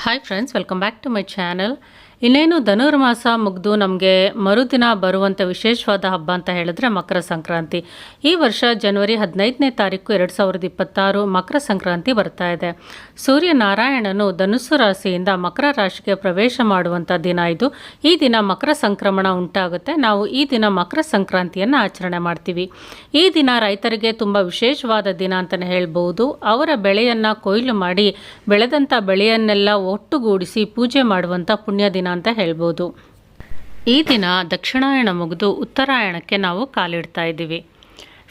Hi friends, welcome back to my channel. ಇನ್ನೇನು ಧನುರ್ಮಾಸ ಮುಗಿದು ನಮಗೆ ಮರುದಿನ ಬರುವಂಥ ವಿಶೇಷವಾದ ಹಬ್ಬ ಅಂತ ಹೇಳಿದ್ರೆ ಮಕರ ಸಂಕ್ರಾಂತಿ. ಈ ವರ್ಷ ಜನವರಿ 15ನೇ ತಾರೀಕು 2026 ಮಕರ ಸಂಕ್ರಾಂತಿ ಬರ್ತಾ ಇದೆ. ಸೂರ್ಯನಾರಾಯಣನು ಧನುಸ್ಸು ರಾಶಿಯಿಂದ ಮಕರ ರಾಶಿಗೆ ಪ್ರವೇಶ ಮಾಡುವಂಥ ದಿನ ಇದು. ಈ ದಿನ ಮಕರ ಸಂಕ್ರಮಣ ಉಂಟಾಗುತ್ತೆ. ನಾವು ಈ ದಿನ ಮಕರ ಸಂಕ್ರಾಂತಿಯನ್ನು ಆಚರಣೆ ಮಾಡ್ತೀವಿ. ಈ ದಿನ ರೈತರಿಗೆ ತುಂಬ ವಿಶೇಷವಾದ ದಿನ ಅಂತಲೇ ಹೇಳ್ಬೋದು. ಅವರ ಬೆಳೆಯನ್ನು ಕೊಯ್ಲು ಮಾಡಿ ಬೆಳೆದಂಥ ಬೆಳೆಯನ್ನೆಲ್ಲ ಒಟ್ಟುಗೂಡಿಸಿ ಪೂಜೆ ಮಾಡುವಂಥ ಪುಣ್ಯ ದಿನ ಅಂತ ಹೇಳ್ಬೋದು. ಈ ದಿನ ದಕ್ಷಿಣಾಯಣ ಮುಗಿದು ಉತ್ತರಾಯಣಕ್ಕೆ ನಾವು ಕಾಲಿಡ್ತಾ ಇದ್ದೀವಿ.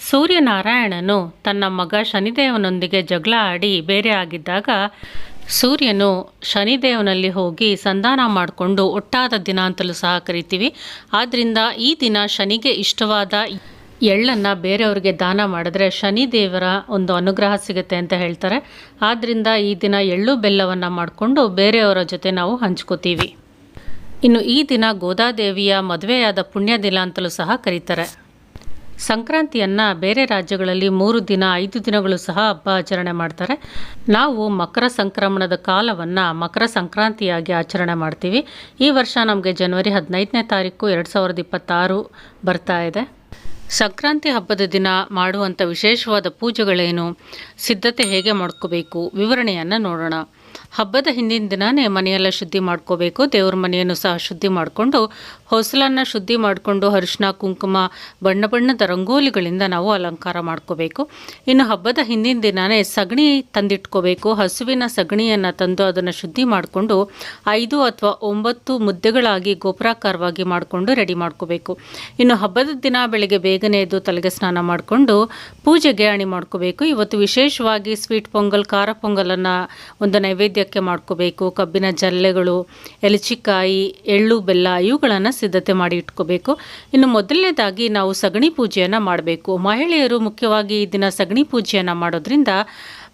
ಸೂರ್ಯನಾರಾಯಣನು ತನ್ನ ಮಗ ಶನಿದೇವನೊಂದಿಗೆ ಜಗಳ ಆಡಿ ಬೇರೆ ಆಗಿದ್ದಾಗ ಸೂರ್ಯನು ಶನಿದೇವನಲ್ಲಿ ಹೋಗಿ ಸಂಧಾನ ಮಾಡಿಕೊಂಡು ಒಟ್ಟಾದ ದಿನ ಅಂತಲೂ ಸಹ ಕರಿತೀವಿ. ಆದ್ದರಿಂದ ಈ ದಿನ ಶನಿಗೆ ಇಷ್ಟವಾದ ಎಳ್ಳನ್ನು ಬೇರೆಯವ್ರಿಗೆ ದಾನ ಮಾಡಿದ್ರೆ ಶನಿದೇವರ ಒಂದು ಅನುಗ್ರಹ ಸಿಗುತ್ತೆ ಅಂತ ಹೇಳ್ತಾರೆ. ಆದ್ದರಿಂದ ಈ ದಿನ ಎಳ್ಳು ಬೆಲ್ಲವನ್ನು ಮಾಡಿಕೊಂಡು ಬೇರೆಯವರ ಜೊತೆ ನಾವು ಹಂಚ್ಕೋತೀವಿ. ಇನ್ನು ಈ ದಿನ ಗೋದಾದೇವಿಯ ಮದುವೆಯಾದ ಪುಣ್ಯ ದಿನ ಅಂತಲೂ ಸಹ ಕರೀತಾರೆ. ಸಂಕ್ರಾಂತಿಯನ್ನು ಬೇರೆ ರಾಜ್ಯಗಳಲ್ಲಿ 3 ದಿನ 5 ದಿನಗಳು ಸಹ ಹಬ್ಬ ಆಚರಣೆ ಮಾಡ್ತಾರೆ. ನಾವು ಮಕರ ಸಂಕ್ರಮಣದ ಕಾಲವನ್ನು ಮಕರ ಸಂಕ್ರಾಂತಿಯಾಗಿ ಆಚರಣೆ ಮಾಡ್ತೀವಿ. ಈ ವರ್ಷ ನಮಗೆ ಜನವರಿ 15ನೇ ತಾರೀಕು 2026 ಬರ್ತಾ ಇದೆ. ಸಂಕ್ರಾಂತಿ ಹಬ್ಬದ ದಿನ ಮಾಡುವಂಥ ವಿಶೇಷವಾದ ಪೂಜೆಗಳೇನು, ಸಿದ್ಧತೆ ಹೇಗೆ ಮಾಡ್ಕೋಬೇಕು ವಿವರಣೆಯನ್ನು ನೋಡೋಣ. ಹಬ್ಬದ ಹಿಂದಿನ ದಿನವೇ ಮನೆಯೆಲ್ಲ ಶುದ್ಧಿ ಮಾಡ್ಕೋಬೇಕು. ದೇವ್ರ ಮನೆಯನ್ನು ಸಹ ಶುದ್ಧಿ ಮಾಡಿಕೊಂಡು ಹೊಸಲನ್ನು ಶುದ್ಧಿ ಮಾಡಿಕೊಂಡು ಅರಿಶಿನ ಕುಂಕುಮ ಬಣ್ಣ ಬಣ್ಣದ ರಂಗೋಲಿಗಳಿಂದ ನಾವು ಅಲಂಕಾರ ಮಾಡ್ಕೋಬೇಕು. ಇನ್ನು ಹಬ್ಬದ ಹಿಂದಿನ ದಿನವೇ ಸಗಣಿ ತಂದಿಟ್ಕೋಬೇಕು. ಹಸುವಿನ ಸಗಣಿಯನ್ನು ತಂದು ಅದನ್ನು ಶುದ್ಧಿ ಮಾಡಿಕೊಂಡು 5 ಅಥವಾ 9 ಮುದ್ದೆಗಳಾಗಿ ಗೋಪುರಾಕಾರವಾಗಿ ಮಾಡಿಕೊಂಡು ರೆಡಿ ಮಾಡ್ಕೋಬೇಕು. ಇನ್ನು ಹಬ್ಬದ ದಿನ ಬೆಳಗ್ಗೆ ಬೇಗನೆ ಎದ್ದು ತಲೆಗೆ ಸ್ನಾನ ಮಾಡಿಕೊಂಡು ಪೂಜೆಗೆ ಅಣಿ ಮಾಡ್ಕೋಬೇಕು. ಇವತ್ತು ವಿಶೇಷವಾಗಿ ಸ್ವೀಟ್ ಪೊಂಗಲ್, ಖಾರ ಪೊಂಗಲನ್ನು ಒಂದು ನೈವೇದ್ಯಕ್ಕೆ ಮಾಡ್ಕೋಬೇಕು. ಕಬ್ಬಿನ ಜಲ್ಲೆಗಳು, ಎಲಚಿಕಾಯಿ, ಎಳ್ಳು ಬೆಲ್ಲ ಇವುಗಳನ್ನು ಸಿದ್ಧತೆ ಮಾಡಿ ಇಟ್ಕೋಬೇಕು. ಇನ್ನು ಮೊದಲನೇದಾಗಿ ನಾವು ಸಗಣಿ ಪೂಜೆಯನ್ನು ಮಾಡಬೇಕು. ಮಹಿಳೆಯರು ಮುಖ್ಯವಾಗಿ ಈ ದಿನ ಸಗಣಿ ಪೂಜೆಯನ್ನು ಮಾಡೋದ್ರಿಂದ,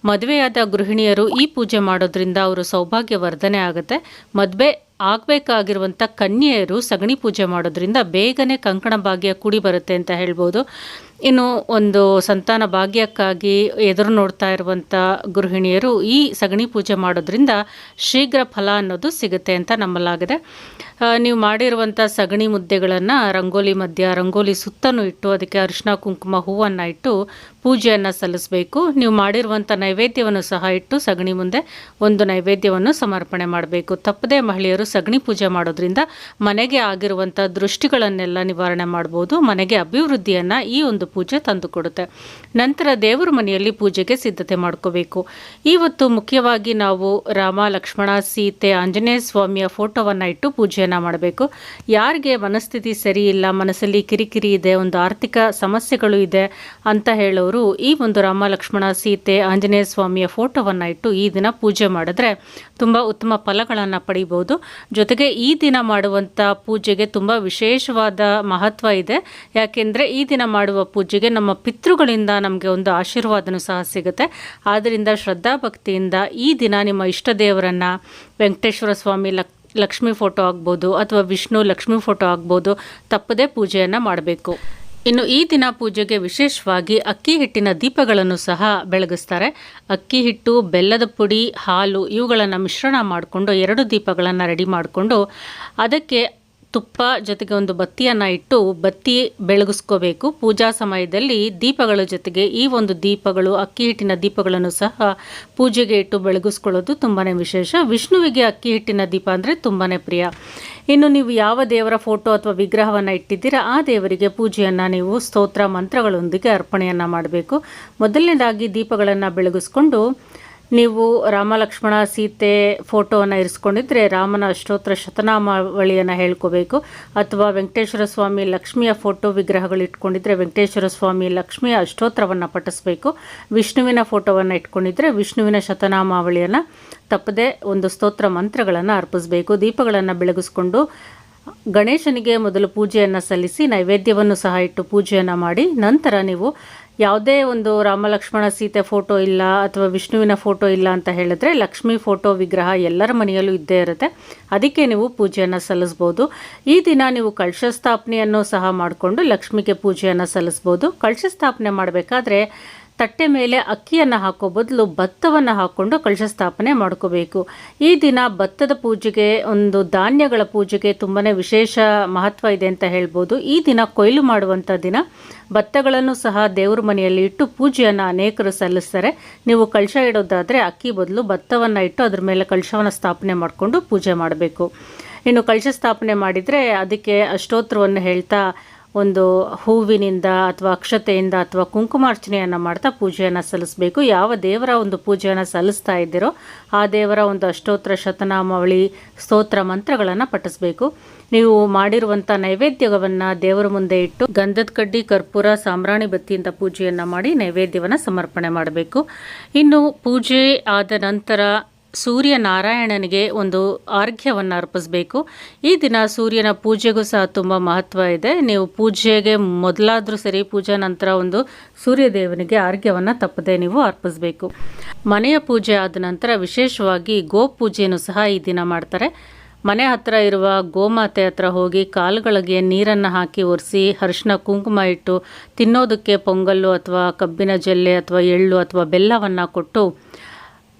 ಮದುವೆಯಾದ ಗೃಹಿಣಿಯರು ಈ ಪೂಜೆ ಮಾಡೋದ್ರಿಂದ ಅವರು ಸೌಭಾಗ್ಯವರ್ಧನೆ ಆಗುತ್ತೆ. ಮದುವೆ ಆಗಬೇಕಾಗಿರುವಂಥ ಕನ್ಯೆಯರು ಸಗಣಿ ಪೂಜೆ ಮಾಡೋದ್ರಿಂದ ಬೇಗನೆ ಕಂಕಣ ಭಾಗ್ಯ ಕೂಡಿ ಬರುತ್ತೆ ಅಂತ ಹೇಳ್ಬೋದು. ಇನ್ನು ಒಂದು ಸಂತಾನ ಭಾಗ್ಯಕ್ಕಾಗಿ ಎದುರು ನೋಡ್ತಾ ಇರುವಂಥ ಗೃಹಿಣಿಯರು ಈ ಸಗಣಿ ಪೂಜೆ ಮಾಡೋದ್ರಿಂದ ಶೀಘ್ರ ಫಲ ಅನ್ನೋದು ಸಿಗುತ್ತೆ ಅಂತ ನಂಬಲಾಗಿದೆ. ನೀವು ಮಾಡಿರುವಂಥ ಸಗಣಿ ಮುದ್ದೆಗಳನ್ನು ರಂಗೋಲಿ ಮಧ್ಯ ರಂಗೋಲಿ ಸುತ್ತಲೂ ಇಟ್ಟು ಅದಕ್ಕೆ ಅರಿಶಿನ ಕುಂಕುಮ ಹೂವನ್ನು ಇಟ್ಟು ಪೂಜೆಯನ್ನು ಸಲ್ಲಿಸಬೇಕು. ನೀವು ಮಾಡಿರುವಂಥ ನೈವೇದ್ಯವನ್ನು ಸಹ ಇಟ್ಟು ಸಗಣಿ ಮುಂದೆ ಒಂದು ನೈವೇದ್ಯವನ್ನು ಸಮರ್ಪಣೆ ಮಾಡಬೇಕು. ತಪ್ಪದೇ ಮಹಿಳೆಯರು ಸಗಣಿ ಪೂಜೆ ಮಾಡೋದ್ರಿಂದ ಮನೆಗೆ ಆಗಿರುವಂಥ ದೃಷ್ಟಿಗಳನ್ನೆಲ್ಲ ನಿವಾರಣೆ ಮಾಡ್ಬೋದು. ಮನೆಗೆ ಅಭಿವೃದ್ಧಿಯನ್ನು ಈ ಒಂದು ಪೂಜೆ ತಂದುಕೊಡುತ್ತೆ. ನಂತರ ದೇವರ ಮನೆಯಲ್ಲಿ ಪೂಜೆಗೆ ಸಿದ್ಧತೆ ಮಾಡ್ಕೋಬೇಕು. ಇವತ್ತು ಮುಖ್ಯವಾಗಿ ನಾವು ರಾಮ, ಲಕ್ಷ್ಮಣ, ಸೀತೆ, ಆಂಜನೇಯ ಸ್ವಾಮಿಯ ಫೋಟೋವನ್ನು ಇಟ್ಟು ಪೂಜೆಯನ್ನು ಮಾಡಬೇಕು. ಯಾರಿಗೆ ಮನಸ್ಥಿತಿ ಸರಿ ಇಲ್ಲ, ಮನಸ್ಸಲ್ಲಿ ಕಿರಿಕಿರಿ ಇದೆ, ಒಂದು ಆರ್ಥಿಕ ಸಮಸ್ಯೆಗಳು ಇದೆ ಅಂತ ಹೇಳೋರು ಈ ಒಂದು ರಾಮ, ಲಕ್ಷ್ಮಣ, ಸೀತೆ, ಆಂಜನೇಯ ಸ್ವಾಮಿಯ ಫೋಟೋವನ್ನು ಇಟ್ಟು ಈ ದಿನ ಪೂಜೆ ಮಾಡಿದ್ರೆ ತುಂಬ ಉತ್ತಮ ಫಲಗಳನ್ನು ಪಡಿಬೋದು. ಜೊತೆಗೆ ಈ ದಿನ ಮಾಡುವಂಥ ಪೂಜೆಗೆ ತುಂಬ ವಿಶೇಷವಾದ ಮಹತ್ವ ಇದೆ. ಯಾಕೆಂದರೆ ಈ ದಿನ ಮಾಡುವ ಪೂಜೆಗೆ ನಮ್ಮ ಪಿತೃಗಳಿಂದ ನಮಗೆ ಒಂದು ಆಶೀರ್ವಾದನೂ ಸಹ ಸಿಗುತ್ತೆ. ಆದ್ದರಿಂದ ಶ್ರದ್ಧಾಭಕ್ತಿಯಿಂದ ಈ ದಿನ ನಿಮ್ಮ ಇಷ್ಟ ದೇವರನ್ನು ವೆಂಕಟೇಶ್ವರ ಸ್ವಾಮಿ, ಲಕ್ಷ್ಮೀ ಫೋಟೋ ಆಗ್ಬೋದು ಅಥವಾ ವಿಷ್ಣು ಲಕ್ಷ್ಮೀ ಫೋಟೋ ಆಗ್ಬೋದು, ತಪ್ಪದೇ ಪೂಜೆಯನ್ನು ಮಾಡಬೇಕು. ಇನ್ನು ಈ ದಿನ ಪೂಜೆಗೆ ವಿಶೇಷವಾಗಿ ಅಕ್ಕಿ ಹಿಟ್ಟಿನ ದೀಪಗಳನ್ನು ಸಹ ಬೆಳಗಿಸ್ತಾರೆ. ಅಕ್ಕಿ ಹಿಟ್ಟು, ಬೆಲ್ಲದ ಪುಡಿ, ಹಾಲು ಇವುಗಳನ್ನು ಮಿಶ್ರಣ ಮಾಡಿಕೊಂಡು 2 ದೀಪಗಳನ್ನು ರೆಡಿ ಮಾಡಿಕೊಂಡು ಅದಕ್ಕೆ ತುಪ್ಪ ಜೊತೆಗೆ ಒಂದು ಬತ್ತಿಯನ್ನು ಇಟ್ಟು ಬತ್ತಿ ಬೆಳಗಿಸ್ಕೋಬೇಕು. ಪೂಜಾ ಸಮಯದಲ್ಲಿ ದೀಪಗಳ ಜೊತೆಗೆ ಈ ಒಂದು ದೀಪಗಳು, ಅಕ್ಕಿ ಹಿಟ್ಟಿನ ದೀಪಗಳನ್ನು ಸಹ ಪೂಜೆಗೆ ಇಟ್ಟು ಬೆಳಗಿಸ್ಕೊಳ್ಳೋದು ತುಂಬಾ ವಿಶೇಷ. ವಿಷ್ಣುವಿಗೆ ಅಕ್ಕಿ ಹಿಟ್ಟಿನ ದೀಪ ಅಂದರೆ ತುಂಬಾ ಪ್ರಿಯ. ಇನ್ನು ನೀವು ಯಾವ ದೇವರ ಫೋಟೋ ಅಥವಾ ವಿಗ್ರಹವನ್ನು ಇಟ್ಟಿದ್ದೀರಾ ಆ ದೇವರಿಗೆ ಪೂಜೆಯನ್ನು ನೀವು ಸ್ತೋತ್ರ ಮಂತ್ರಗಳೊಂದಿಗೆ ಅರ್ಪಣೆಯನ್ನು ಮಾಡಬೇಕು. ಮೊದಲನೇದಾಗಿ ದೀಪಗಳನ್ನು ಬೆಳಗಿಸ್ಕೊಂಡು ನೀವು ರಾಮ, ಲಕ್ಷ್ಮಣ, ಸೀತೆ ಫೋಟೋವನ್ನು ಇರಿಸ್ಕೊಂಡಿದ್ರೆ ರಾಮನ ಅಷ್ಟೋತ್ತರ ಶತನಾಮಾವಳಿಯನ್ನು ಹೇಳ್ಕೋಬೇಕು. ಅಥವಾ ವೆಂಕಟೇಶ್ವರ ಸ್ವಾಮಿ, ಲಕ್ಷ್ಮಿಯ ಫೋಟೋ ವಿಗ್ರಹಗಳು ಇಟ್ಕೊಂಡಿದ್ರೆ ವೆಂಕಟೇಶ್ವರ ಸ್ವಾಮಿ, ಲಕ್ಷ್ಮಿಯ ಅಷ್ಟೋತ್ತರವನ್ನು ಪಠಿಸಬೇಕು. ವಿಷ್ಣುವಿನ ಫೋಟೋವನ್ನು ಇಟ್ಕೊಂಡಿದ್ರೆ ವಿಷ್ಣುವಿನ ಶತನಾಮಾವಳಿಯನ್ನು ತಪ್ಪದೆ ಒಂದು ಸ್ತೋತ್ರ ಮಂತ್ರಗಳನ್ನು ಅರ್ಪಿಸಬೇಕು. ದೀಪಗಳನ್ನು ಬೆಳಗಿಸ್ಕೊಂಡು ಗಣೇಶನಿಗೆ ಮೊದಲು ಪೂಜೆಯನ್ನು ಸಲ್ಲಿಸಿ ನೈವೇದ್ಯವನ್ನು ಸಹ ಇಟ್ಟು ಪೂಜೆಯನ್ನು ಮಾಡಿ ನಂತರ ನೀವು ಯಾವುದೇ ಒಂದು ರಾಮ, ಲಕ್ಷ್ಮಣ, ಸೀತೆ ಫೋಟೋ ಇಲ್ಲ ಅಥವಾ ವಿಷ್ಣುವಿನ ಫೋಟೋ ಇಲ್ಲ ಅಂತ ಹೇಳಿದ್ರೆ ಲಕ್ಷ್ಮೀ ಫೋಟೋ ವಿಗ್ರಹ ಎಲ್ಲರ ಮನೆಯಲ್ಲೂ ಇದ್ದೇ ಇರುತ್ತೆ. ಅದಕ್ಕೆ ನೀವು ಪೂಜೆಯನ್ನು ಸಲ್ಲಿಸ್ಬೋದು. ಈ ದಿನ ನೀವು ಕಳಶ ಸ್ಥಾಪನೆಯನ್ನು ಸಹ ಮಾಡಿಕೊಂಡು ಲಕ್ಷ್ಮಿಗೆ ಪೂಜೆಯನ್ನು ಸಲ್ಲಿಸ್ಬೋದು. ಕಳಶ ಸ್ಥಾಪನೆ ಮಾಡಬೇಕಾದ್ರೆ ತಟ್ಟೆ ಮೇಲೆ ಅಕ್ಕಿಯನ್ನು ಹಾಕೋ ಬದಲು ಭತ್ತವನ್ನು ಹಾಕ್ಕೊಂಡು ಕಳಶ ಸ್ಥಾಪನೆ ಮಾಡ್ಕೋಬೇಕು. ಈ ದಿನ ಭತ್ತದ ಪೂಜೆಗೆ, ಒಂದು ಧಾನ್ಯಗಳ ಪೂಜೆಗೆ ತುಂಬಾ ವಿಶೇಷ ಮಹತ್ವ ಇದೆ ಅಂತ ಹೇಳ್ಬೋದು. ಈ ದಿನ ಕೊಯ್ಲು ಮಾಡುವಂಥ ದಿನ. ಭತ್ತಗಳನ್ನು ಸಹ ದೇವ್ರ ಮನೆಯಲ್ಲಿ ಇಟ್ಟು ಪೂಜೆಯನ್ನು ಅನೇಕರು ಸಲ್ಲಿಸ್ತಾರೆ. ನೀವು ಕಳಶ ಇಡೋದಾದರೆ ಅಕ್ಕಿ ಬದಲು ಭತ್ತವನ್ನು ಇಟ್ಟು ಅದ್ರ ಮೇಲೆ ಕಳಶವನ್ನು ಸ್ಥಾಪನೆ ಮಾಡಿಕೊಂಡು ಪೂಜೆ ಮಾಡಬೇಕು. ಇನ್ನು ಕಳಶ ಸ್ಥಾಪನೆ ಮಾಡಿದರೆ ಅದಕ್ಕೆ ಅಷ್ಟೋತ್ತರವನ್ನು ಹೇಳ್ತಾ ಒಂದು ಹೂವಿನಿಂದ ಅಥವಾ ಅಕ್ಷತೆಯಿಂದ ಅಥವಾ ಕುಂಕುಮಾರ್ಚನೆಯನ್ನು ಮಾಡ್ತಾ ಪೂಜೆಯನ್ನು ಸಲ್ಲಿಸಬೇಕು. ಯಾವ ದೇವರ ಒಂದು ಪೂಜೆಯನ್ನು ಸಲ್ಲಿಸ್ತಾ ಇದ್ದೀರೋ ಆ ದೇವರ ಒಂದು ಅಷ್ಟೋತ್ತರ ಶತನಾಮಾವಳಿ ಸ್ತೋತ್ರ ಮಂತ್ರಗಳನ್ನು ಪಠಿಸಬೇಕು. ನೀವು ಮಾಡಿರುವಂಥ ನೈವೇದ್ಯವನ್ನು ದೇವರ ಮುಂದೆ ಇಟ್ಟು ಗಂಧದ ಕಡ್ಡಿ, ಕರ್ಪೂರ, ಸಾಂಬ್ರಾಣಿ ಬತ್ತಿಯಿಂದ ಪೂಜೆಯನ್ನು ಮಾಡಿ ನೈವೇದ್ಯವನ್ನು ಸಮರ್ಪಣೆ ಮಾಡಬೇಕು. ಇನ್ನು ಪೂಜೆ ಆದ ನಂತರ ಸೂರ್ಯನಾರಾಯಣನಿಗೆ ಒಂದು ಅರ್ಘ್ಯವನ್ನು ಅರ್ಪಿಸಬೇಕು. ಈ ದಿನ ಸೂರ್ಯನ ಪೂಜೆಗೂ ಸಹ ತುಂಬ ಮಹತ್ವ ಇದೆ. ನೀವು ಪೂಜೆಗೆ ಮೊದಲಾದರೂ ಸರಿ, ಪೂಜೆ ನಂತರ ಒಂದು ಸೂರ್ಯದೇವನಿಗೆ ಅರ್ಘ್ಯವನ್ನು ತಪ್ಪದೆ ನೀವು ಅರ್ಪಿಸಬೇಕು. ಮನೆಯ ಪೂಜೆ ಆದ ನಂತರ ವಿಶೇಷವಾಗಿ ಗೋ ಪೂಜೆಯೂ ಸಹ ಈ ದಿನ ಮಾಡ್ತಾರೆ. ಮನೆ ಹತ್ತಿರ ಇರುವ ಗೋಮಾತೆ ಹತ್ರ ಹೋಗಿ ಕಾಲುಗಳಿಗೆ ನೀರನ್ನು ಹಾಕಿ ಒರೆಸಿ ಅರಿಶಿನ ಕುಂಕುಮ ಇಟ್ಟು ತಿನ್ನೋದಕ್ಕೆ ಪೊಂಗಲ್ಲು ಅಥವಾ ಕಬ್ಬಿನ ಜಲ್ಲೆ ಅಥವಾ ಎಳ್ಳು ಅಥವಾ ಬೆಲ್ಲವನ್ನು ಕೊಟ್ಟು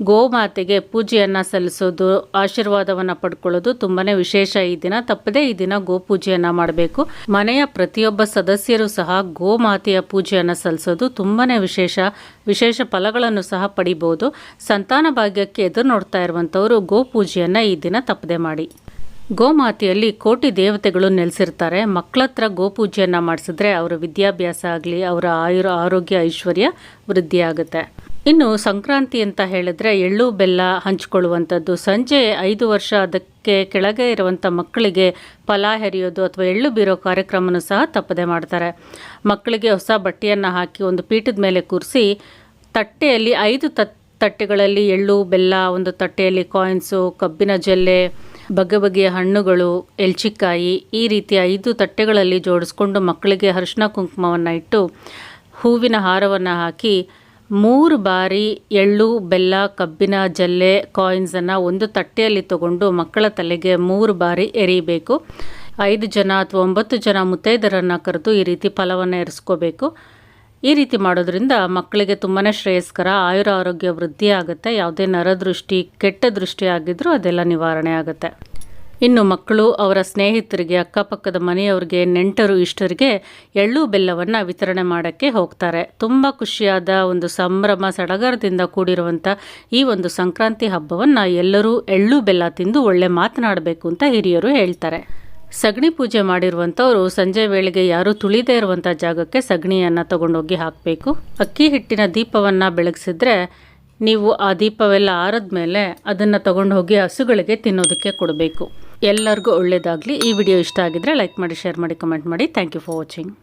ಗೋಮಾತೆಗೆ ಪೂಜೆಯನ್ನು ಸಲ್ಲಿಸೋದು, ಆಶೀರ್ವಾದವನ್ನು ಪಡ್ಕೊಳ್ಳೋದು ತುಂಬಾ ವಿಶೇಷ. ಈ ದಿನ ತಪ್ಪದೆ ಈ ದಿನ ಗೋಪೂಜೆಯನ್ನು ಮಾಡಬೇಕು. ಮನೆಯ ಪ್ರತಿಯೊಬ್ಬ ಸದಸ್ಯರು ಸಹ ಗೋಮಾತೆಯ ಪೂಜೆಯನ್ನು ಸಲ್ಲಿಸೋದು ತುಂಬಾ ವಿಶೇಷ ಫಲಗಳನ್ನು ಸಹ ಪಡಿಬೋದು. ಸಂತಾನ ಭಾಗ್ಯಕ್ಕೆ ಎದುರು ನೋಡ್ತಾ ಇರುವಂಥವರು ಗೋಪೂಜೆಯನ್ನು ಈ ದಿನ ತಪ್ಪದೆ ಮಾಡಿ. ಗೋಮಾತೆಯಲ್ಲಿ ಕೋಟಿ ದೇವತೆಗಳು ನೆಲೆಸಿರ್ತಾರೆ. ಮಕ್ಕಳ ಹತ್ರ ಗೋಪೂಜೆಯನ್ನು ಮಾಡಿಸಿದ್ರೆ ಅವರ ವಿದ್ಯಾಭ್ಯಾಸ ಆಗಲಿ, ಅವರ ಆರೋಗ್ಯ ಐಶ್ವರ್ಯ ವೃದ್ಧಿಯಾಗುತ್ತೆ. ಇನ್ನು ಸಂಕ್ರಾಂತಿ ಅಂತ ಹೇಳಿದ್ರೆ ಎಳ್ಳು ಬೆಲ್ಲ ಹಂಚಿಕೊಳ್ಳುವಂಥದ್ದು. ಸಂಜೆ 5 ವರ್ಷ ಅದಕ್ಕೆ ಕೆಳಗೆ ಇರುವಂಥ ಮಕ್ಕಳಿಗೆ ಫಲ ಹೆರಿಯೋದು ಅಥವಾ ಎಳ್ಳು ಬೀರೋ ಕಾರ್ಯಕ್ರಮನೂ ಸಹ ತಪ್ಪದೆ ಮಾಡ್ತಾರೆ. ಮಕ್ಕಳಿಗೆ ಹೊಸ ಬಟ್ಟೆಯನ್ನು ಹಾಕಿ ಒಂದು ಪೀಠದ ಮೇಲೆ ಕೂರಿಸಿ ತಟ್ಟೆಯಲ್ಲಿ 5 ತಟ್ಟೆಗಳಲ್ಲಿ ಎಳ್ಳು ಬೆಲ್ಲ, ಒಂದು ತಟ್ಟೆಯಲ್ಲಿ ಕಾಯಿನ್ಸು, ಕಬ್ಬಿನ ಜಲ್ಲೆ, ಬಗೆಯ ಹಣ್ಣುಗಳು, ಎಲ್ಚಿಕಾಯಿ, ಈ ರೀತಿಯ 5 ತಟ್ಟೆಗಳಲ್ಲಿ ಜೋಡಿಸ್ಕೊಂಡು ಮಕ್ಕಳಿಗೆ ಅರಿಶಿನ ಕುಂಕುಮವನ್ನು ಇಟ್ಟು ಹೂವಿನ ಹಾರವನ್ನು ಹಾಕಿ 3 ಬಾರಿ ಎಳ್ಳು ಬೆಲ್ಲ, ಕಬ್ಬಿನ ಜಲ್ಲೆ, ಕಾಯಿನ್ಸನ್ನು ಒಂದು ತಟ್ಟೆಯಲ್ಲಿ ತಗೊಂಡು ಮಕ್ಕಳ ತಲೆಗೆ 3 ಬಾರಿ ಎರೀಬೇಕು. 5 ಜನ ಅಥವಾ 9 ಜನ ಮುತ್ತೈದರನ್ನು ಕರೆದು ಈ ರೀತಿ ಫಲವನ್ನು ಎರಿಸ್ಕೋಬೇಕು. ಈ ರೀತಿ ಮಾಡೋದ್ರಿಂದ ಮಕ್ಕಳಿಗೆ ತುಂಬಾ ಶ್ರೇಯಸ್ಕರ, ಆರೋಗ್ಯ ವೃದ್ಧಿ ಆಗುತ್ತೆ. ಯಾವುದೇ ನರದೃಷ್ಟಿ, ಕೆಟ್ಟ ದೃಷ್ಟಿ ಆಗಿದ್ರೂ ಅದೆಲ್ಲ ನಿವಾರಣೆ ಆಗುತ್ತೆ. ಇನ್ನು ಮಕ್ಕಳು ಅವರ ಸ್ನೇಹಿತರಿಗೆ, ಅಕ್ಕಪಕ್ಕದ ಮನೆಯವರಿಗೆ, ನೆಂಟರು, ಇಷ್ಟರಿಗೆ ಎಳ್ಳು ಬೆಲ್ಲವನ್ನು ವಿತರಣೆ ಮಾಡೋಕ್ಕೆ ಹೋಗ್ತಾರೆ. ತುಂಬ ಖುಷಿಯಾದ ಒಂದು ಸಂಭ್ರಮ ಸಡಗರದಿಂದ ಕೂಡಿರುವಂಥ ಈ ಒಂದು ಸಂಕ್ರಾಂತಿ ಹಬ್ಬವನ್ನು ಎಲ್ಲರೂ ಎಳ್ಳು ಬೆಲ್ಲ ತಿಂದು ಒಳ್ಳೆ ಮಾತನಾಡಬೇಕು ಅಂತ ಹಿರಿಯರು ಹೇಳ್ತಾರೆ. ಸಗಣಿ ಪೂಜೆ ಮಾಡಿರುವಂಥವ್ರು ಸಂಜೆ ವೇಳೆಗೆ ಯಾರೂ ತುಳಿದೇ ಇರುವಂಥ ಜಾಗಕ್ಕೆ ಸಗಣಿಯನ್ನು ತಗೊಂಡೋಗಿ ಹಾಕಬೇಕು. ಅಕ್ಕಿ ಹಿಟ್ಟಿನ ದೀಪವನ್ನು ಬೆಳಗಿಸಿದ್ರೆ ನೀವು ಆ ದೀಪವೆಲ್ಲ ಆರಿದ್ಮೇಲೆ ಅದನ್ನು ತಗೊಂಡು ಹೋಗಿ ಹಸುಗಳಿಗೆ ತಿನ್ನೋದಕ್ಕೆ ಕೊಡಬೇಕು. ಎಲ್ಲರಿಗೂ ಒಳ್ಳೆಯದಾಗಲಿ. ಈ ವಿಡಿಯೋ ಇಷ್ಟ ಆಗಿದ್ರೆ ಲೈಕ್ ಮಾಡಿ, ಶೇರ್ ಮಾಡಿ, ಕಮೆಂಟ್ ಮಾಡಿ. Thank you for watching.